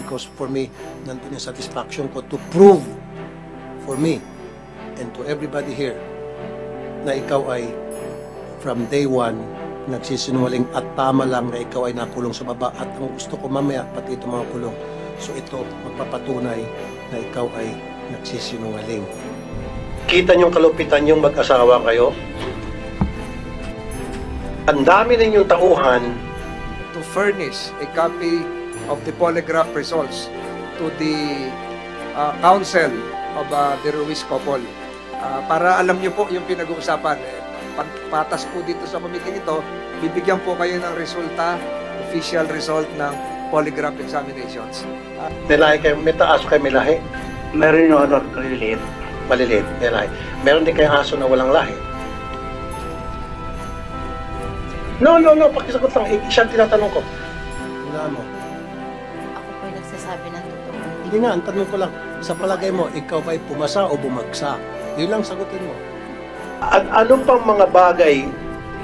because for me, nandun yung satisfaction ko to prove for me and to everybody here na ikaw ay from day one nagsisinungaling at tama lang na ikaw ay nakulong sa baba at ang gusto ko mamaya pati itong mga kulong. So ito magpapatunay na ikaw ay nagsisinungaling. Kita niyong kalupitan yung mag-asawa kayo? Ang dami ninyong tauhan to furnish a copy of the polygraph results to the counsel of the Ruiz couple. Para alam niyo po yung pinag-uusapan. Pagpatas po dito sa committee ito, bibigyan po kayo ng resulta, official result ng polygraph examinations. May lahi kayo, may taas kayo, may lahi? Meron yung honor, maliliit. Maliliit, may lahi. Meron din kayong aso na walang lahi? No, pakisagot lang. Siyang tinatanong ko. Wala mo. Ako po yung nagsasabi ng totoo. Hindi nga, ang tanong ko lang, sa palagay mo, ikaw ba'y pumasa o bumagsak? Yun lang sagutin mo. Ano pang mga bagay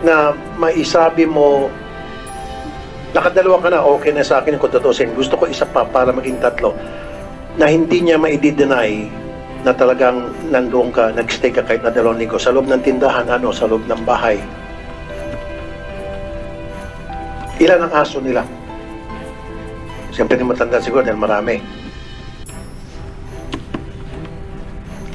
na maisabi mo, nakadalawa ka na, okay na sa akin kung tutusin, gusto ko isa pa para maging tatlo, na hindi niya ma-i-deny na talagang nandoon ka, nag-stay ka kahit na 2 linggo, sa loob ng tindahan, sa loob ng bahay. Ilan ang aso nila? Siyempre hindi matanda siguro dahil marami.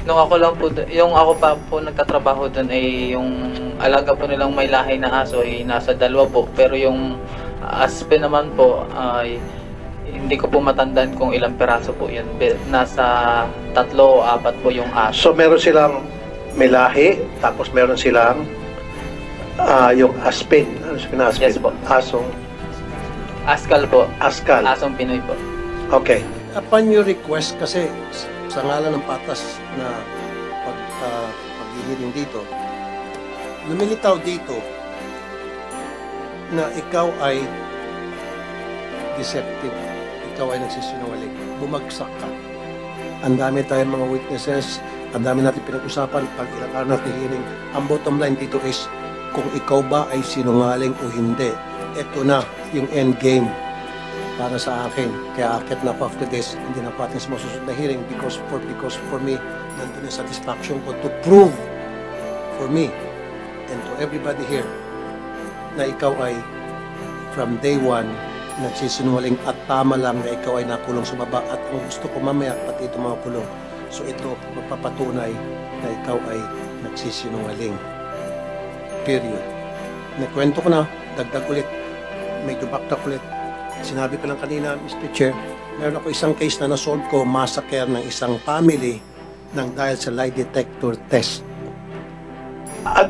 Nung ako lang po, yung ako pa po nagtatrabaho doon ay yung alaga po nilang may lahi na aso ay nasa 2 po. Pero yung aspen naman po ay hindi ko po matandaan kung ilang peraso po yun. Nasa 3 o 4 po yung aso. So meron silang may lahi, tapos meron silang yung aspen. Ano siya aspen? Yes po. Asong? Askal po. Askal. Asong Pinoy po. Okay. Upon your request, kasi sa ngalan ng patas na pag-hearing dito, lumilitaw dito na ikaw ay deceptive. Ikaw ay nagsisinungaling. Bumagsak ka. Ang dami tayong mga witnesses, ang dami natin pinag-usapan pag ilang araw natin hearing. Ang bottom line dito is kung ikaw ba ay sinungaling o hindi. Ito na yung end game para sa akin. Kaya akit na po after this, hindi na po atin sa masusunod na hearing because for me, nandun yung satisfaction ko to prove for me and to everybody here na ikaw ay from day one nagsisinungaling at tama lang na ikaw ay nakulong sa baba at ang gusto ko mamaya pati itong mga kulong. So ito magpapatunay na ikaw ay nagsisinungaling. Period. Nakwento ko na, dagdag ulit, medyo backtrack ulit. Sinabi ko lang kanina, Mr. Chair, meron ako isang case na nasolve ko, massacre ng isang family ng dahil sa lie detector test.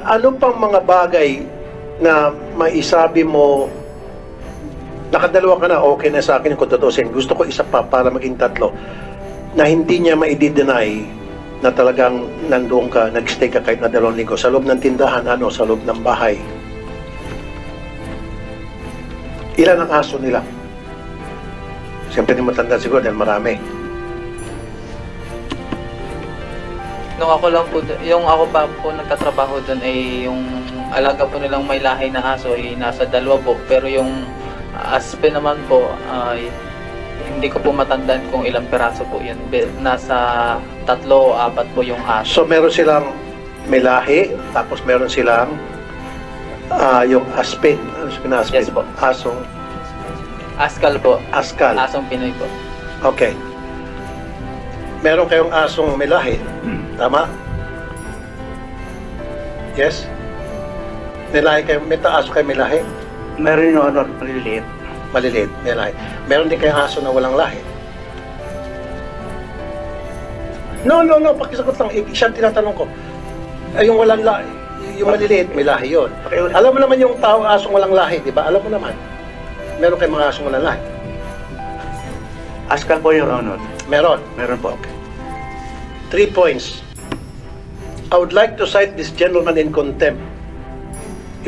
Ano pang mga bagay na maisabi mo, nakadalawa ka na, okay na sa akin kung tutusin, gusto ko isa pa para maging tatlo, na hindi niya ma-i-deny na talagang nandoon ka, nag-stay ka kahit na 2 linggo, sa loob ng tindahan, sa loob ng bahay. Ilan ang aso nila? Siyempre hindi matanda siguro dahil marami. Nung ako lang po, yung ako pa po nagtatrabaho doon ay yung alaga po nilang may lahi na aso ay nasa 2 po. Pero yung aspen naman po ay hindi ko po matandaan kung ilang peraso po yun. Nasa 3 o 4 po yung aso. So meron silang may lahi, tapos meron silang yung aspen. Ano siya aspen? Yes po. Asong? Askal po. Askal. Asong Pinoy po. Okay. Meron kayong asong may lahi. Tama? Yes? May lahi kayo, may aso kayo may lahi? Meron yung honor, maliliit. Maliliit, may lahi. Meron din kayong aso na walang lahi? No, pakisagot lang. Siyang tinatanong ko. Ay, yung walang lahi, yung maliliit, may lahi yun. Alam mo naman yung tao asong walang lahi, di ba? Alam mo naman. Meron kayong mga asong walang lahi? Askal po yung honor. Meron? Meron po. 3 points. I would like to cite this gentleman in contempt,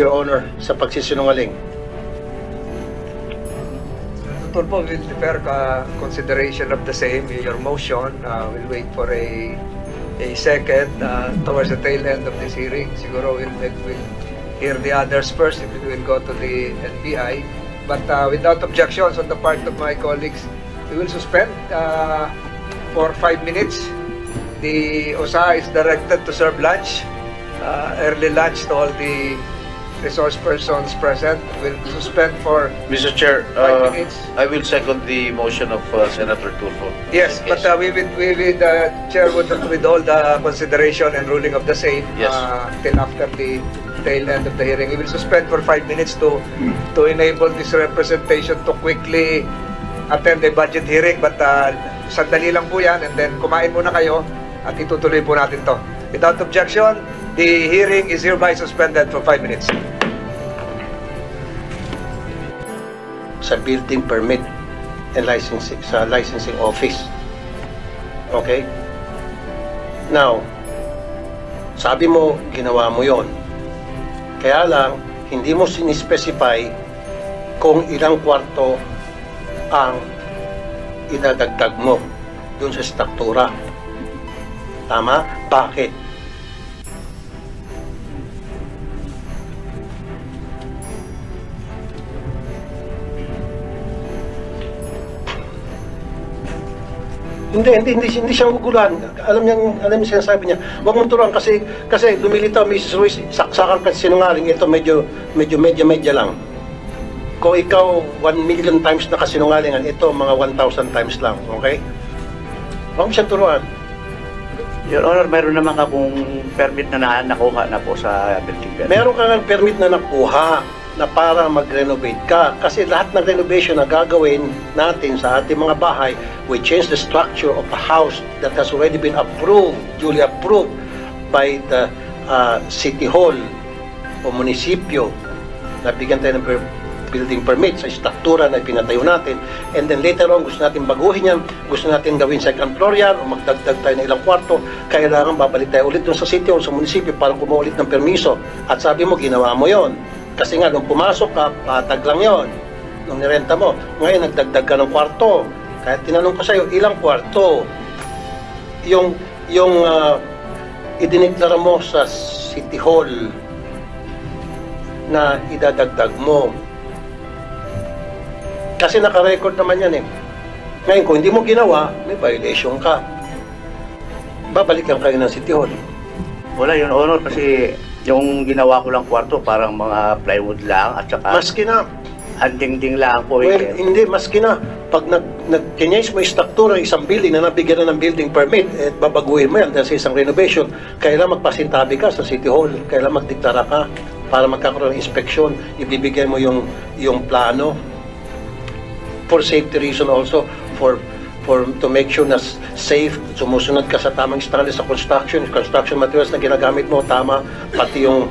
Your Honor, sa pagsisinungaling. Dr. Po, we'll defer consideration of the same, your motion. We'll wait for a second towards the tail end of this hearing. Siguro we'll hear the others first if it will go to the NBI. But without objections on the part of my colleagues, We will suspend for 5 minutes. The OSA is directed to serve lunch, early lunch to all the resource persons present. We'll suspend for Mr. Chair, 5 minutes. I will second the motion of Senator Tulfo. Yes, but we will Chair would withhold the consideration and ruling of the same Yes. till after the tail end of the hearing. We will suspend for 5 minutes to enable this representation to quickly attend the budget hearing. But sandali lang po yan, and then kumain muna kayo at itutuloy po natin to. Without objection, the hearing is hereby suspended for 5 minutes. Sa building permit and licensing, sa licensing office. Okay? Now, sabi mo, ginawa mo yon. Kaya lang, hindi mo sinispecify kung ilang kwarto ang idadagdag mo dun sa struktura. Tama? Bakit? Hindi siya guguluhan. Alam niya sinasabi niya. Huwag mong turuan kasi lumilitaw, Mrs. Ruiz, saksakan ka sinungaling. Ito medyo lang. Kung ikaw 1 million times na kasinungalingan, ito mga 1,000 times lang. Okay? Huwag mo siyang turuan. Your Honor, meron naman akong permit na nakuha na po sa building permit. Meron ka ng permit na nakuha na para mag-renovate ka. Kasi lahat ng renovation na gagawin natin sa ating mga bahay, we change the structure of a house that has already been approved, duly approved by the City Hall o munisipyo. Nabigyan tayo ng building permit sa struktura na pinatayo natin. And then later on, gusto natin baguhin yan, gusto natin gawin second floor yan, o magdagdag tayo ng ilang kwarto, kailangan babalik tayo ulit dun sa City Hall, sa munisipyo para kumuha ulit ng permiso. At sabi mo, ginawa mo yon. Kasi nga, nung pumasok ka, patag lang yon. Nung nirenta mo, ngayon nagdagdag ka ng kwarto. Kaya tinanong ko sa'yo, ilang kwarto? Yung idiniklara mo sa City Hall na idadagdag mo. Kasi naka-record naman yan eh. Ngayon, kung hindi mo ginawa, may violation ka. Babalikan kayo ng City Hall. Wala, Your Honor, kasi yung ginawa ko lang kwarto, parang mga plywood lang at saka Maski na. handing-ding lang po. Well, hindi, maski na. Pag nag-change mo yung struktura ng isang building na nabigyan na ng building permit, at babaguhin mo yan dahil sa isang renovation, kailangan magpasintabi ka sa City Hall, kailangan magdiktara ka para magkakaroon ng inspeksyon, ibibigay mo yung plano for safety reason also, to make sure na safe, sumusunod ka sa tamang standards sa construction materials na ginagamit mo, tama, pati yung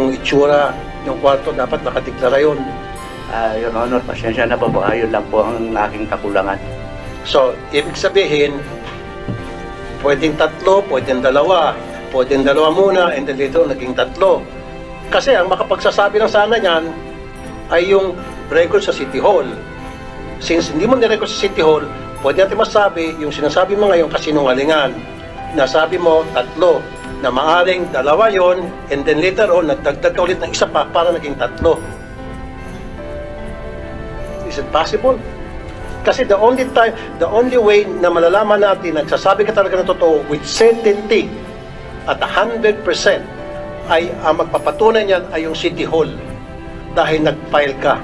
itsura, yung kwarto, dapat nakadeklara yun. Your Honor, pasensya na po, baka yun lang po ang aking kakulangan. So, ibig sabihin, pwedeng 3, pwedeng 2, pwedeng 2 muna, and then later naging 3. Kasi ang makapagsasabi ng sana niyan ay yung record sa City Hall. Since hindi mo nirecord sa City Hall, pwede natin masabi yung sinasabi mo ngayon kasinungalingan. Nasabi mo 3, na maaring 2 yon, and then later on, nagdagdag ka ulit ng isa pa para naging 3. Is it possible? Kasi the only way na malalaman natin, nagsasabi ka talaga ng totoo with certainty at 100%, ay ang magpapatunay niyan ay yung City Hall dahil nag-file ka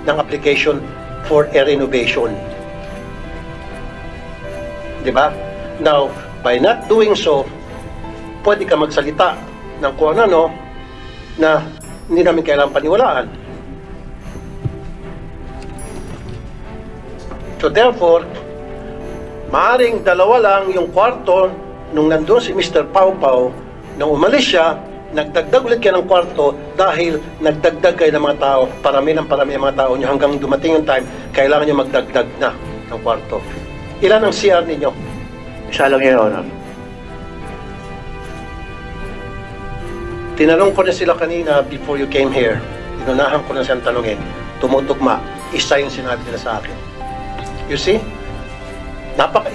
ng application for a renovation. Diba? Now, by not doing so, pwede ka magsalita ng kung ano na hindi namin kailangang paniwalaan. So therefore, maaring 2 lang yung kwarto nung nandun si Mr. Pau Pau, nung umalis siya, nagdagdag ulit kayo ng kwarto dahil nagdagdag kayo ng mga tao, parami ang mga tao nyo hanggang dumating yung time, kailangan nyo magdagdag na ng kwarto. Ilan ang CR ninyo? Isa lang, Your Honor. Tinanong ko na sila kanina before you came here. Inunahan ko na siyang tanongin. Tumutugma. Isa yung sinabi nila sa akin. You see?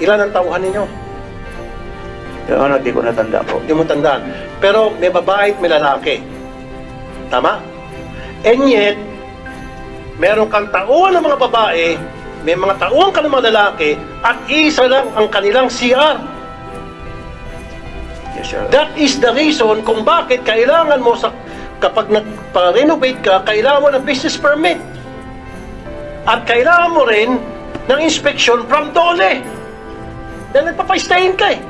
Ilan ang tauhan ninyo? Your Honor, di ko natanda po. Hindi mo tandaan. Pero may babae at may lalaki. Tama? And yet, meron kang tauhan ng mga babae may mga tauhan ka ng mga lalaki at isa lang ang kanilang CR. Yes, Your Honor. That is the reason kung bakit kailangan mo kapag nagpa-renovate ka, kailangan mo ng business permit. At kailangan mo rin ng inspection from DOLE. Dahil nagpapa-stayin ka eh.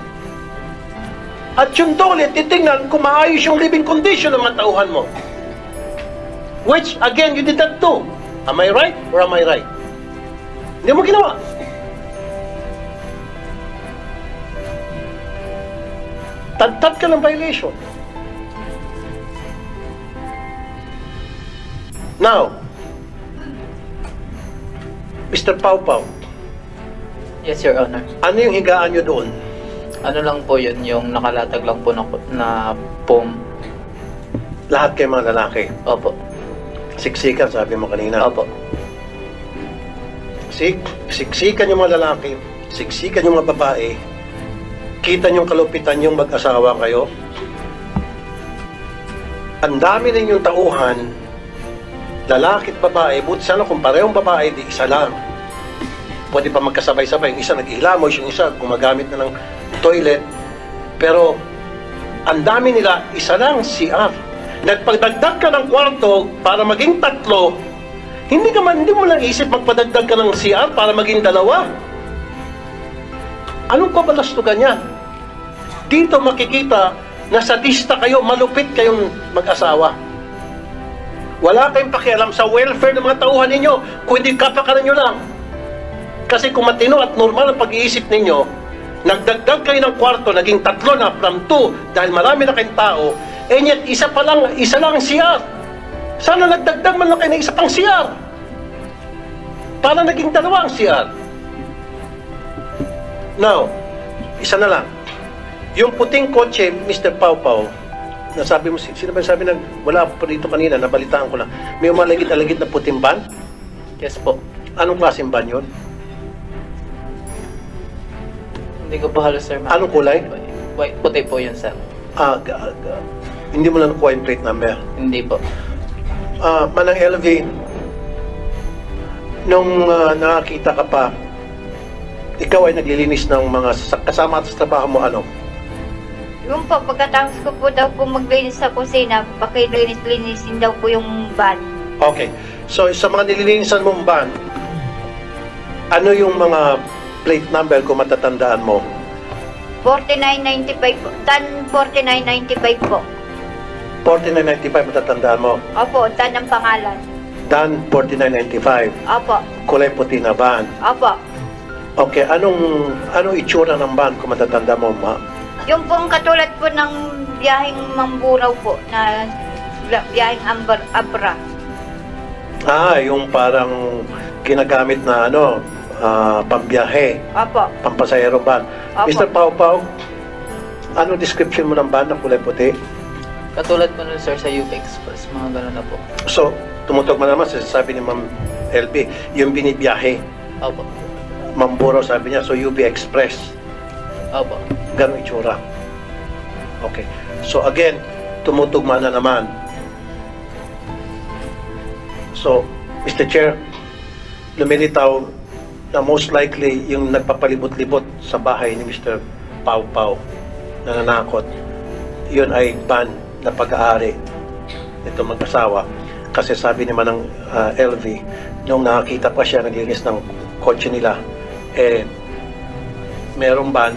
At yung DOLE, titingnan kung maayos yung living condition ng mga tauhan mo. Which, again, you did not do. Am I right or am I right? Hindi mo ginawa. Tagtad ka ng violation. Now, Mr. Pau Pau, Yes, Your Honor. ano yung higaan nyo doon? Ano lang po yun, yung nakalatag lang po na foam. Lahat kayo mga lalaki. Opo. Siksikan, sabi mo kanina. Opo. Siksikan yung mga lalaki, siksikan yung mga babae, kita niyong kalupitan yung mag-asawa kayo. Ang dami ninyong tauhan, lalaki at babae, buti sana kung parehong babae, di isa lang. Pwede pa magkasabay-sabay. Yung isa nag-ihilamos, yung isa gumagamit na ng toilet. Pero, ang dami nila, isa lang, CR. Nagpagdagdag ka ng kwarto para maging 3, hindi mo lang isip magpadagdag ka ng CR para maging 2. Anong kabalastugan yan? Dito makikita na sadista kayo, malupit kayong mag-asawa. Wala kayong pakialam sa welfare ng mga tauhan ninyo, kundi kapakanan nyo lang. Kasi kung matino at normal ang pag-iisip ninyo, nagdagdag kayo ng kwarto, naging 3 na from 2 dahil marami na kayong tao, and yet isa lang ang CR. Sana nagdagdag man lang kayo ng isa pang CR. Para naging 2 ang CR. Now, isa na lang. Yung puting kotse, Mr. Pau Pau, nasabi mo, sino ba sabi na, wala po dito kanina, nabalitaan ko lang. May umalagit-alagit na puting van? Yes po. Anong klaseng van yun? Hindi ko po halos, sir. Anong kulay? White, puti po yun, sir. Hindi mo na nakuha yung plate number. Hindi po. Manang LV, nung nakakita ka pa, ikaw ay naglilinis ng mga kasama sa trabaho mo, ano? Yung po, pagkatapos ko po daw po maglinis sa kusina, pakilinis-linisin daw po yung van. Okay. So, sa mga nililinisan mong van, ano yung mga plate number kung matatandaan mo? 4995 po. Dan 4995 po. 4995 matatandaan mo. Opo, Dan ang pangalan. Dan 4995. Opo. Kulay puti na van. Opo. Okay, anong itsura ng van kung matatanda mo, ma'am? Yung pong katulad po ng biyaheng Mamburao po, na biyaheng Abra. Yung parang ginagamit na pambiyahe, Opo. pampasahero van. Opo. Mr. Pau Pau, ano description mo ng van na kulay puti? Katulad po nun, sir, sa UP Express. Mga gano'n na po. So, tumutok mo naman sa sabi ni Ma'am LB, yung binibiyahe. Opo. Mamburao sabi niya, so UB Express. Opo. Ganun itsura. Okay. So again, tumutugma na naman. So, Mr. Chair, lumilitaw na most likely yung nagpapalibot-libot sa bahay ni Mr. Pau Pau na nanakot, yun ay van na pag-aari nito mag-asawa. Kasi sabi naman ng LV, nung nakakita pa siya naglinis ng kotse nila, merong van